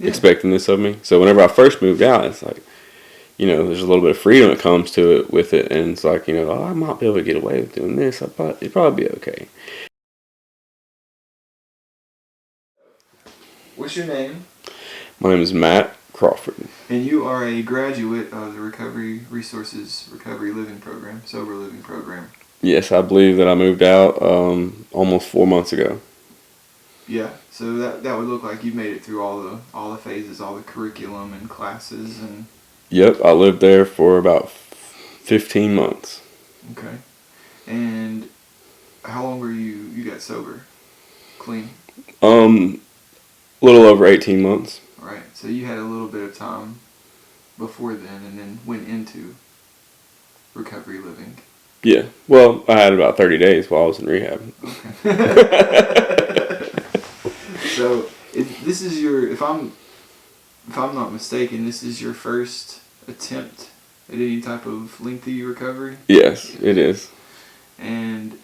expecting this of me. So whenever I first moved out, it's like, there's a little bit of freedom that comes to it with it, and it's like, oh, I might be able to get away with doing this. It'd probably be okay. What's your name? My name is Matt Crawford. And you are a graduate of the Recovery Resources Recovery Living Program, Sober Living Program. Yes, I believe that I moved out almost 4 months ago. Yeah, so that would look like you made it through all the phases, all the curriculum and classes and. Yep, I lived there for about 15 months. Okay, and how long were you got sober, clean? A little over 18 months. All right, so you had a little bit of time before then, and then went into recovery living. Yeah, well, I had about 30 days while I was in rehab. Okay. So this is if I'm not mistaken, this is your first attempt at any type of lengthy recovery? Yes, it is. And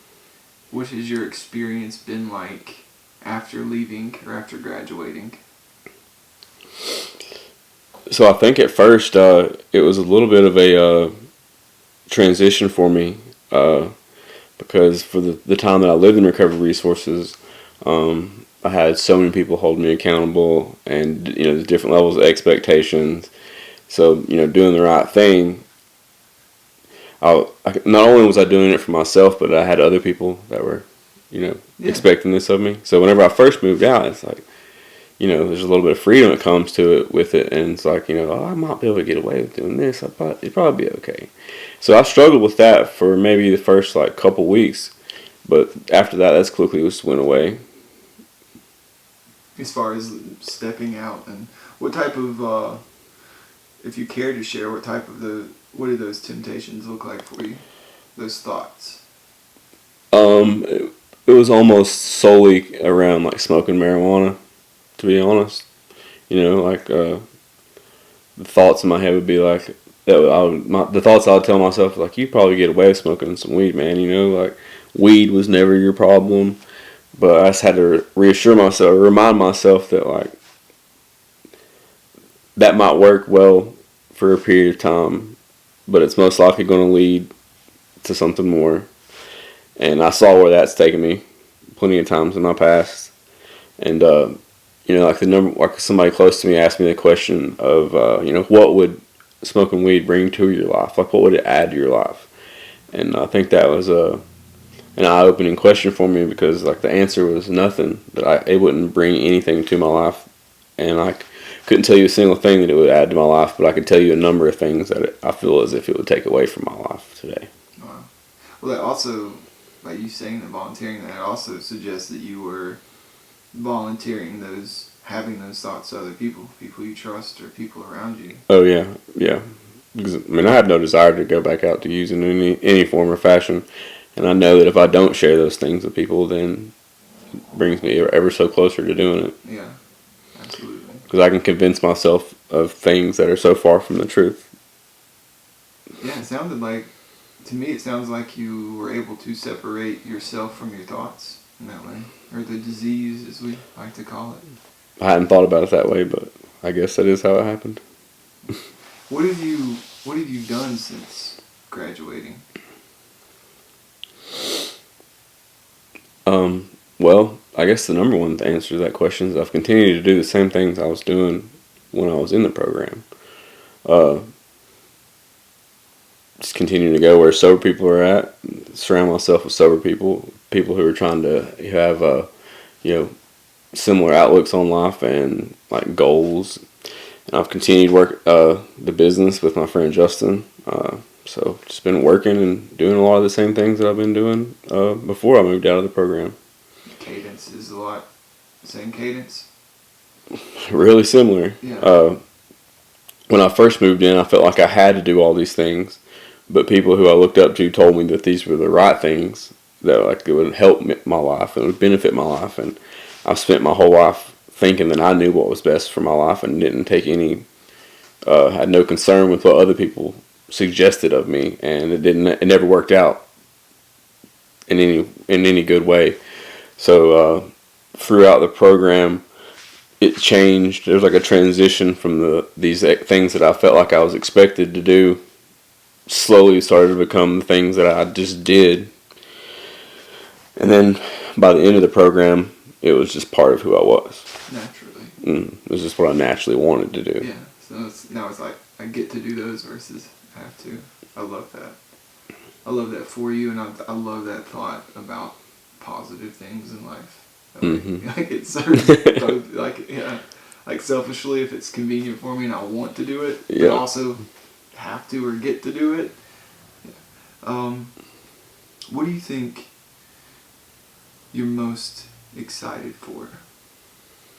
what has your experience been like after leaving or after graduating? So I think at first it was a little bit of a transition for me because for the time that I lived in recovery resources, I had so many people holding me accountable, and the different levels of expectations. So doing the right thing. Not only was I doing it for myself, but I had other people that were, expecting this of me. So whenever I first moved out, it's like, there's a little bit of freedom that comes to it with it, and it's like, oh, I might be able to get away with doing this. It'd probably be okay. So I struggled with that for maybe the first couple weeks, but after that, that's quickly just went away. As far as stepping out, and what type of, if you care to share, what did those temptations look like for you? Those thoughts? It was almost solely around smoking marijuana, to be honest. The thoughts in my head would be the thoughts I would tell myself, you probably get away with smoking some weed, man. Weed was never your problem. But I just had to remind myself that that might work well for a period of time, but it's most likely going to lead to something more. And I saw where that's taken me plenty of times in my past. And somebody close to me asked me the question of what would smoking weed bring to your life? What would it add to your life? And I think that was an eye-opening question for me, because the answer was nothing. That it wouldn't bring anything to my life, and I couldn't tell you a single thing that it would add to my life, but I could tell you a number of things that I feel as if it would take away from my life today. Wow. Well, that also, by you saying that, volunteering, that also suggests that you were volunteering having those thoughts to other people you trust or people around you. Oh yeah. Because, I have no desire to go back out to use in any form or fashion. And I know that if I don't share those things with people, then it brings me ever so closer to doing it. Yeah, absolutely. Because I can convince myself of things that are so far from the truth. Yeah, it sounds like you were able to separate yourself from your thoughts in that way. Or the disease, as we like to call it. I hadn't thought about it that way, but I guess that is how it happened. What have you done since graduating? Well, I guess the number one answer to that question is I've continued to do the same things I was doing when I was in the program. Just continue to go where sober people are at, surround myself with sober people who are trying to have, similar outlooks on life and goals. And I've continued to work the business with my friend Justin. So just been working and doing a lot of the same things that I've been doing before I moved out of the program. Cadence is a lot. Same cadence? Really similar. Yeah. When I first moved in, I felt like I had to do all these things, but people who I looked up to told me that these were the right things, that it would help my life and it would benefit my life. And I've spent my whole life thinking that I knew what was best for my life and didn't take had no concern with what other people suggested of me, and it never worked out in any good way. So throughout the program, it changed. There was like a transition from these things that I felt like I was expected to do. Slowly started to become the things that I just did, and then by the end of the program, it was just part of who I was. Naturally. It was just what I naturally wanted to do. Yeah. So now it's like I get to do those versus I have to. I love that. I love that for you, and I love that thought about positive things in life. Like it serves both. Like yeah, like selfishly, if it's convenient for me and I want to do it, but also have to or get to do it. What do you think you're most excited for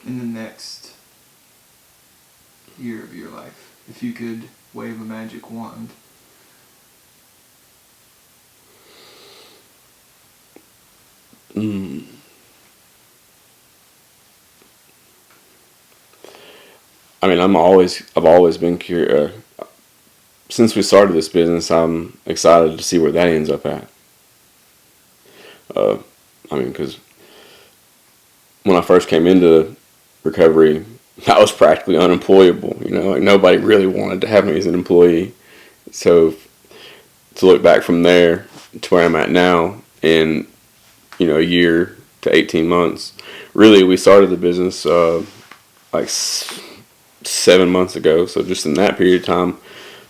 in the next year of your life? If you could wave a magic wand. I mean, I've always been curious. Since we started this business, I'm excited to see where that ends up at. I mean, because when I first came into recovery, I was practically unemployable. You know, like nobody really wanted to have me as an employee. So to look back from there to where I'm at now in, a year to 18 months, really we started the business like 7 months ago. So just in that period of time,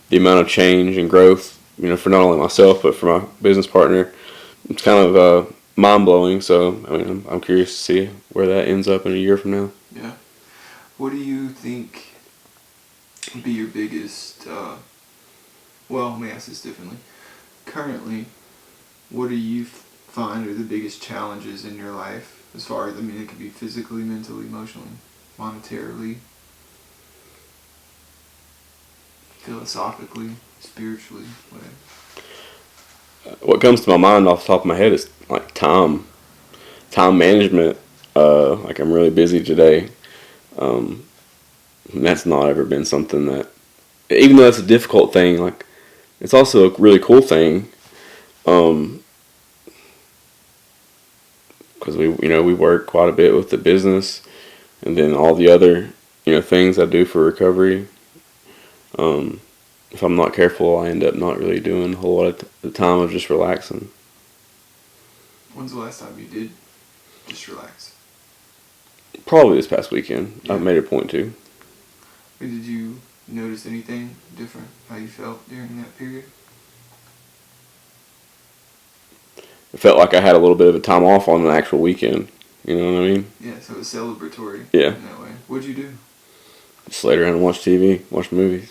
the amount of change and growth, for not only myself but for my business partner, it's kind of mind blowing. So I mean, I'm curious to see where that ends up in a year from now. Yeah. What do you think would be your biggest? Well, let me ask this differently. Currently, what do you find are the biggest challenges in your life? As far as it could be physically, mentally, emotionally, monetarily, philosophically, spiritually, whatever. What comes to my mind off the top of my head is like time management. Like I'm really busy today. And that's not ever been something that, even though it's a difficult thing, like it's also a really cool thing. Because we work quite a bit with the business, and then all the other things I do for recovery. If I'm not careful, I end up not really doing a whole lot of the time of just relaxing. When's the last time you did just relax? Probably this past weekend. Yeah. I've made a point to. Did you notice anything different, how you felt during that period? It felt like I had a little bit of a time off on an actual weekend. You know what I mean? Yeah, so it was celebratory Yeah. in that way. What'd you do? Just lay around and watch TV, watch movies.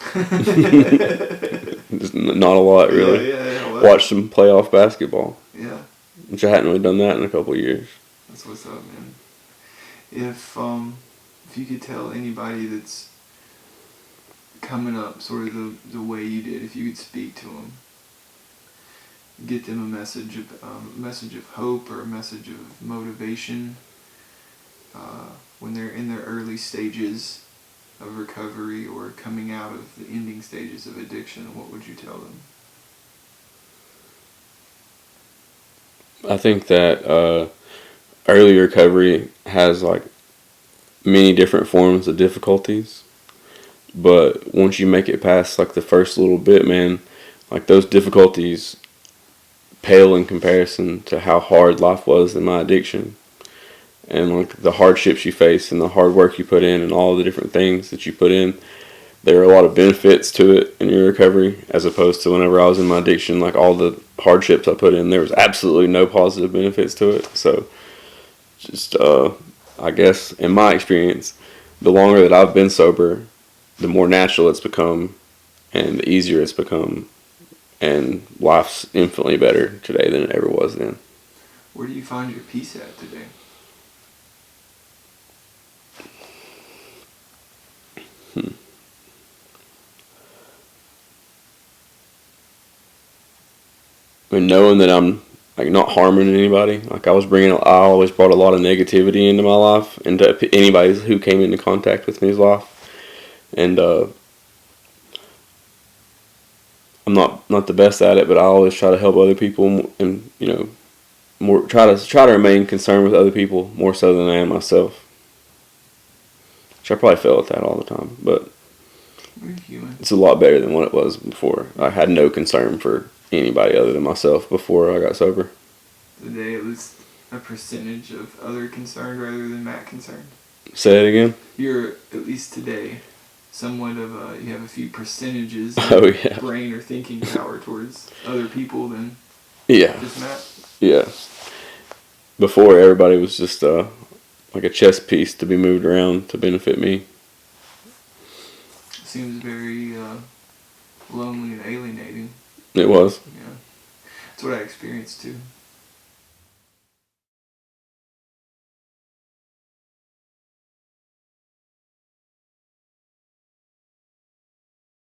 Just not a lot, really. Yeah. Watch some playoff basketball. Yeah. Which I hadn't really done that in a couple of years. That's what's up, man. If you could tell anybody that's coming up sort of the way you did, if you could speak to them, get them a message of hope or a message of motivation when they're in their early stages of recovery or coming out of the ending stages of addiction, what would you tell them? I think that early recovery has like many different forms of difficulties, but once you make it past like the first little bit, man, like those difficulties pale in comparison to how hard life was in my addiction, and like the hardships you face and the hard work you put in and all the different things that you put in. There are a lot of benefits to it in your recovery, as opposed to whenever I was in my addiction, like all the hardships I put in, there was absolutely no positive benefits to it. So just I guess in my experience, the longer that I've been sober, the more natural it's become and the easier it's become, and life's infinitely better today than it ever was then. Where do you find your peace at today? I mean, knowing that I'm like not harming anybody, like I always brought a lot of negativity into my life and to anybody who came into contact with me's life, and I'm not the best at it, but I always try to help other people, and more try to remain concerned with other people more so than I am myself. which I probably fail at that all the time, but We're human. it's a lot better than what it was before. I had no concern for anybody other than myself before I got sober. Today it was a percentage of other concerned rather than Matt concerned. Say it again. You're, at least today, somewhat of a, you have a few percentages in Oh your yeah, brain or thinking power towards other people than yeah, just Matt. yeah. Before everybody was just like a chess piece to be moved around to benefit me. Seems very lonely and alienating. It was. Yeah. That's what I experienced too.